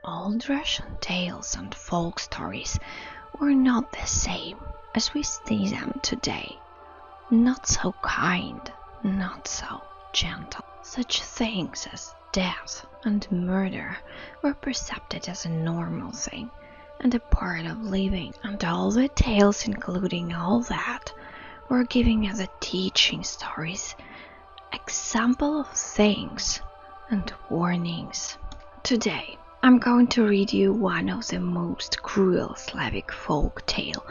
Old Russian tales and folk stories were not the same as we see them today. Not so kind, not so gentle. Such things as death and murder were perceived as a normal thing and a part of living, and all the tales, including all that, were giving as a teaching stories, example of things and warnings. Today, I'm going to read you one of the most cruel Slavic folk tale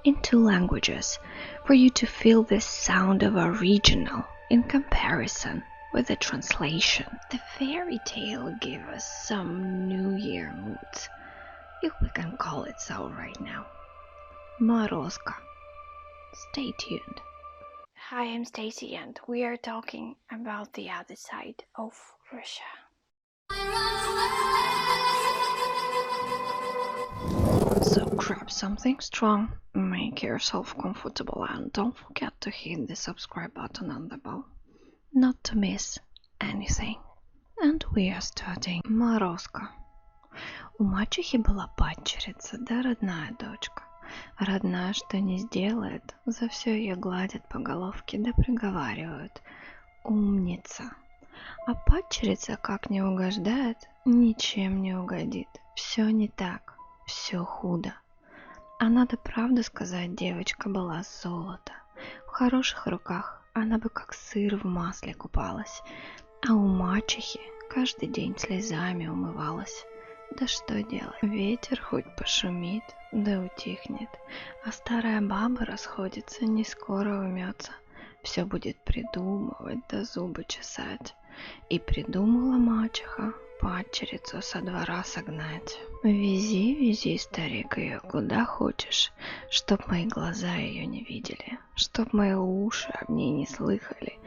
in 2 languages for you to feel the sound of original in comparison with the translation. The fairy tale gave us some New Year moods, if we can call it so right now. Morozko. Stay tuned. Hi, I'm Stacy and we are talking about the other side of Russia. So grab something strong, make yourself comfortable and don't forget to hit the subscribe button and the bell, not to miss anything. And we are starting. Morozko. У мачехи была падчерица, да родная дочка. Родная, что не сделает, за все ее гладят по головке, да приговаривают: умница. А падчерица, как не угождает, ничем не угодит. Все не так, все худо. А надо правду сказать, девочка была золото. В хороших руках она бы как сыр в масле купалась, а у мачехи каждый день слезами умывалась. Да что делать? Ветер хоть пошумит, да утихнет, а старая баба расходится, не скоро умется. Все будет придумывать, да зубы чесать. И придумала мачеха падчерицу со двора согнать. Вези, вези, старик, ее куда хочешь, чтоб мои глаза ее не видели, чтоб мои уши об ней не слыхали.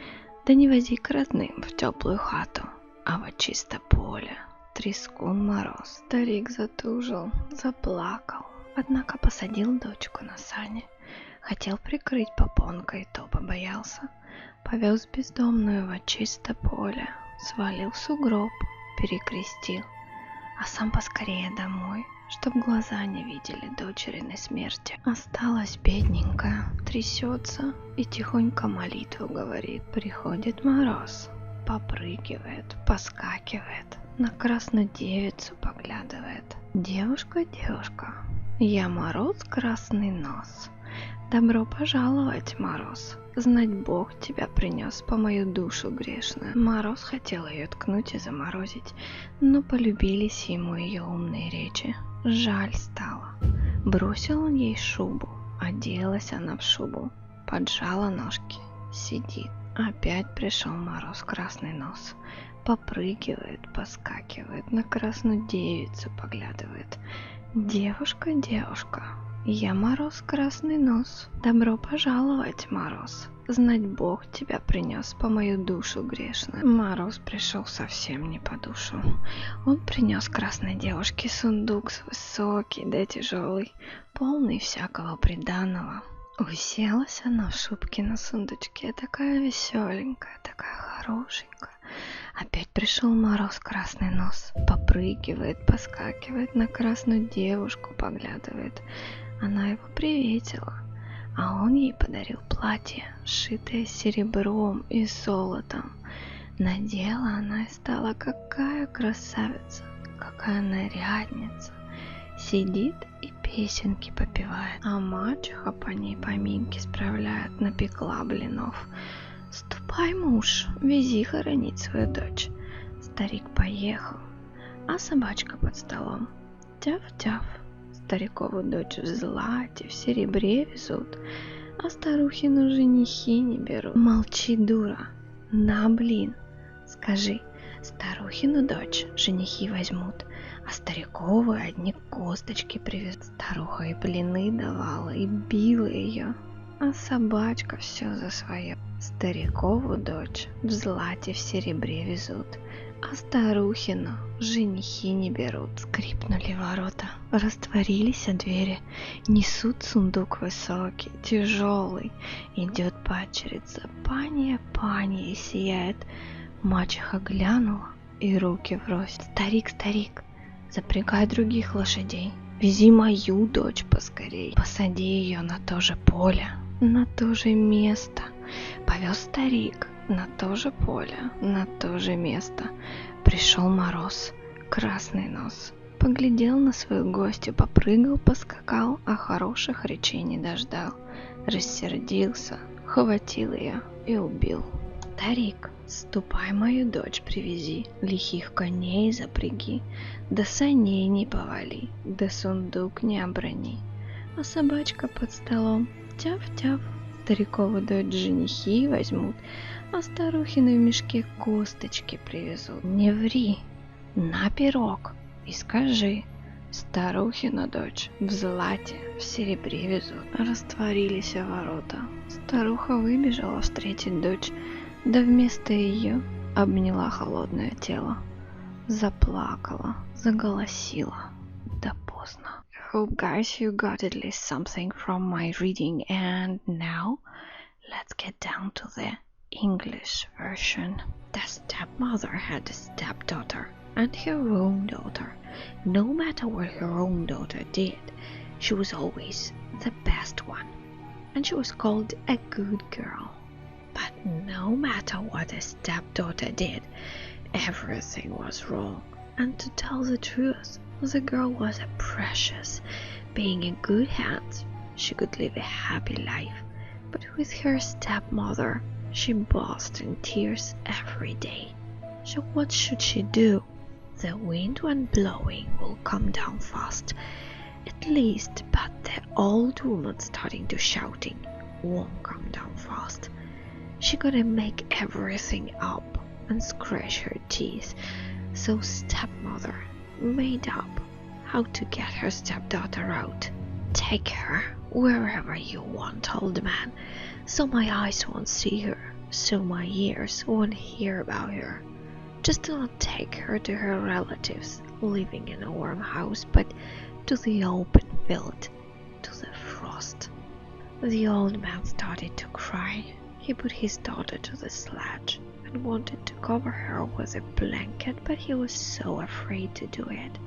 Да не вози к родным в теплую хату, а во чисто поле. Трескун мороз. Старик затужил, заплакал, однако посадил дочку на сани. Хотел прикрыть попонкой, то побоялся. Повез бездомную во чисто поле, свалил в сугроб, перекрестил, а сам поскорее домой, чтоб глаза не видели дочериной смерти. Осталась бедненькая, трясется и тихонько молитву говорит. Приходит мороз, попрыгивает, поскакивает, на красную девицу поглядывает. Девушка, девушка, я Мороз красный нос. Добро пожаловать, Мороз. Знать Бог тебя принес по мою душу грешную. Мороз хотел ее ткнуть и заморозить, но полюбились ему ее умные речи. Жаль стало. Бросил он ей шубу, оделась она в шубу, поджала ножки, сидит. Опять пришел Мороз красный нос. Попрыгивает, поскакивает, на красную девицу поглядывает. Девушка, девушка, я Мороз красный нос. Добро пожаловать, Мороз. Знать Бог тебя принес по мою душу грешную. Мороз пришел совсем не по душу. Он принес красной девушке сундук высокий да тяжелый, полный всякого приданого. Уселась она в шубке на сундучке, такая веселенькая, такая хорошенькая. Опять пришел Мороз красный нос. Попрыгивает, поскакивает, на красную девушку поглядывает. Она его приветила, а он ей подарил платье, сшитое серебром и золотом. Надела она и стала какая красавица, какая нарядница. Сидит и песенки попевает, а мачеха по ней поминки справляет, напекла блинов. Ступай, муж, вези хоронить свою дочь. Старик поехал, а собачка под столом. Тяв-тяв, старикову дочь в злате, в серебре везут, а старухину женихи не берут. Молчи, дура, на блин, скажи, старухину дочь женихи возьмут, а старикову одни косточки привезут. Старуха и блины давала, и била ее, а собачка все за свое. Старикову дочь в злате, в серебре везут, а старухину женихи не берут. Скрипнули ворота, растворились двери, несут сундук высокий, тяжелый. Идет падчерица, панья, панья, сияет. Мачеха глянула и руки врозь. Старик, старик, запрягай других лошадей. Вези мою дочь поскорей. Посади ее на то же поле, на то же место. Повез старик на то же поле, на то же место. Пришел Мороз, красный нос. Поглядел на свою гостью, попрыгал, поскакал, а хороших речей не дождал. Рассердился, хватил ее и убил. Старик, ступай мою дочь привези, лихих коней запряги, да саней не повали, да сундук не оброни. А собачка под столом, тяв-тяв, старикову дочь женихи возьмут, а старухины в мешке косточки привезут. Не ври, на пирог и скажи, старухина дочь в злате, в серебре везут. Растворились ворота, старуха выбежала встретить дочь, да вместо ее обняла холодное тело, заплакала, заголосила, да поздно. Hope guys you got at least something from my reading, and now let's get down to the English version. The stepmother had a stepdaughter and her own daughter. No matter what her own daughter did, she was always the best one, and she was called a good girl. But no matter what a stepdaughter did, everything was wrong. And to tell the truth, the girl was precious. Being in good hands, she could live a happy life. But with her stepmother, she burst in tears every day. So what should she do? The wind when blowing will come down fast, at least, but the old woman starting to shouting won't come down fast. She gotta make everything up and scratch her teeth. So stepmother made up how to get her stepdaughter out. Take her wherever you want, old man, so my eyes won't see her, so my ears won't hear about her. Just do not take her to her relatives living in a warm house, but to the open field, to the frost. The old man started to cry. He put his daughter to the sledge and wanted to cover her with a blanket, but he was so afraid to do it.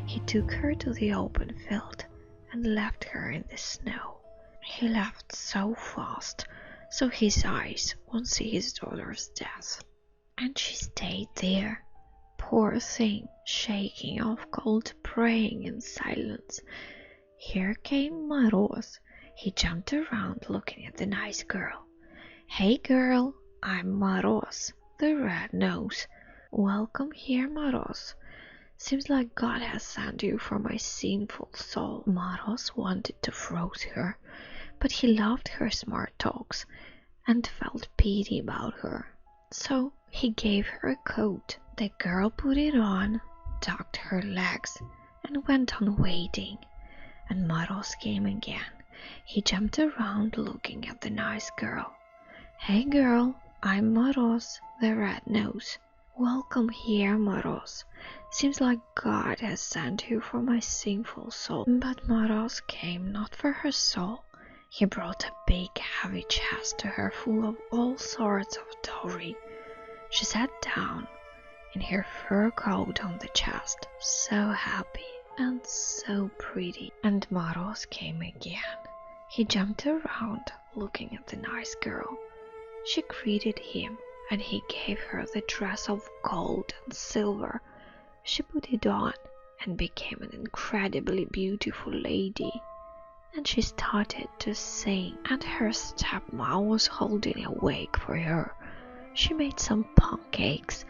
He took her to the open field and left her in the snow. He left so fast, so his eyes won't see his daughter's death. And she stayed there, poor thing, shaking off cold, praying in silence. Here came Moroz. He jumped around looking at the nice girl. Hey girl, I'm Moroz, the red nose. Welcome here, Moroz. Seems like God has sent you for my sinful soul. Moroz wanted to froze her, but he loved her smart talks and felt pity about her. So he gave her a coat. The girl put it on, tucked her legs, and went on waiting. And Moroz came again. He jumped around looking at the nice girl. Hey girl, I'm Moroz, the red nose. Welcome here, Moroz. Seems like God has sent you for my sinful soul. But Moroz came not for her soul. He brought a big heavy chest to her full of all sorts of dowry. She sat down in her fur coat on the chest, so happy and so pretty. And Moroz came again. He jumped around looking at the nice girl. She greeted him, and he gave her the dress of gold and silver. She put it on and became an incredibly beautiful lady. And she started to sing, and her stepmom was holding a wake for her. She made some pancakes.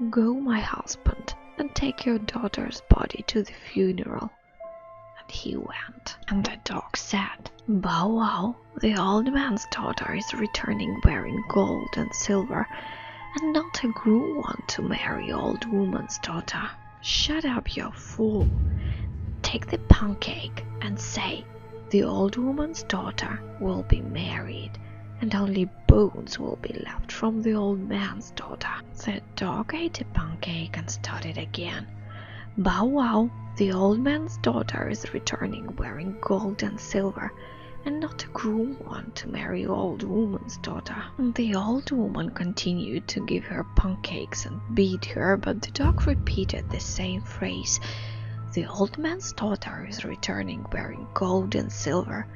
Go, my husband, and take your daughter's body to the funeral. And he went, and the dog said, Bow wow, the old man's daughter is returning wearing gold and silver, and not a groom want to marry old woman's daughter. Shut up, you fool. Take the pancake and say, the old woman's daughter will be married, and only bones will be left from the old man's daughter. The dog ate the pancake and started again. Bow wow, the old man's daughter is returning wearing gold and silver, and not a groom want to marry old woman's daughter. And the old woman continued to give her pancakes and beat her, but the dog repeated the same phrase. The old man's daughter is returning wearing gold and silver,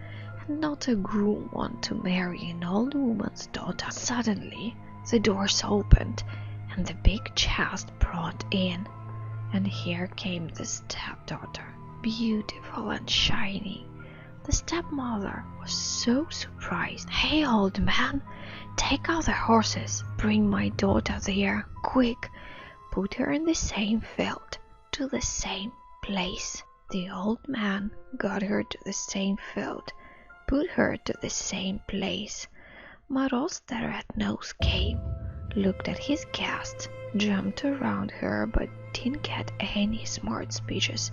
and not a groom want to marry an old woman's daughter. Suddenly, the doors opened, and the big chest brought in, and here came the stepdaughter, beautiful and shiny. The stepmother was so surprised. "Hey, old man, take out the horses, bring my daughter there, quick, put her in the same field, to the same place." The old man got her to the same field, put her to the same place. Morozko the red-nosed came, looked at his guests, jumped around her, but didn't get any smart speeches,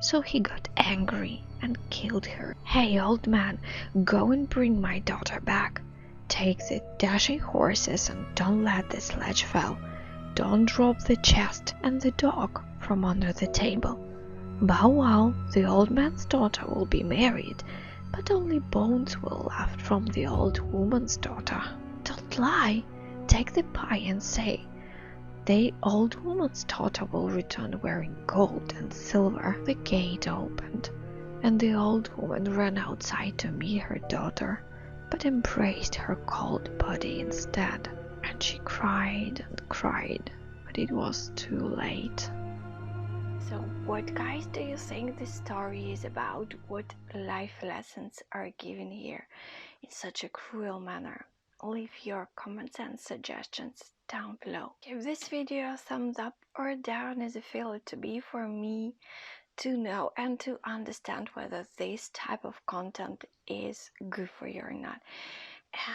so he got angry and killed her. "Hey, old man, go and bring my daughter back. Take the dashing horses and don't let the sledge fall. Don't drop the chest and the dog from under the table. Bow wow, the old man's daughter will be married, but only bones will left from the old woman's daughter. Don't lie, take the pie and say, the old woman's daughter will return wearing gold and silver." The gate opened, and the old woman ran outside to meet her daughter, but embraced her cold body instead. And she cried and cried, but it was too late. So what, guys, do you think this story is about? What life lessons are given here in such a cruel manner? Leave your comments and suggestions down below. Give this video a thumbs up or down as you feel it to be, for me to know and to understand whether this type of content is good for you or not.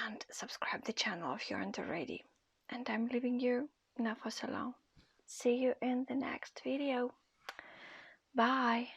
And subscribe the channel if you aren't already. And I'm leaving you now for so long. See you in the next video. Bye.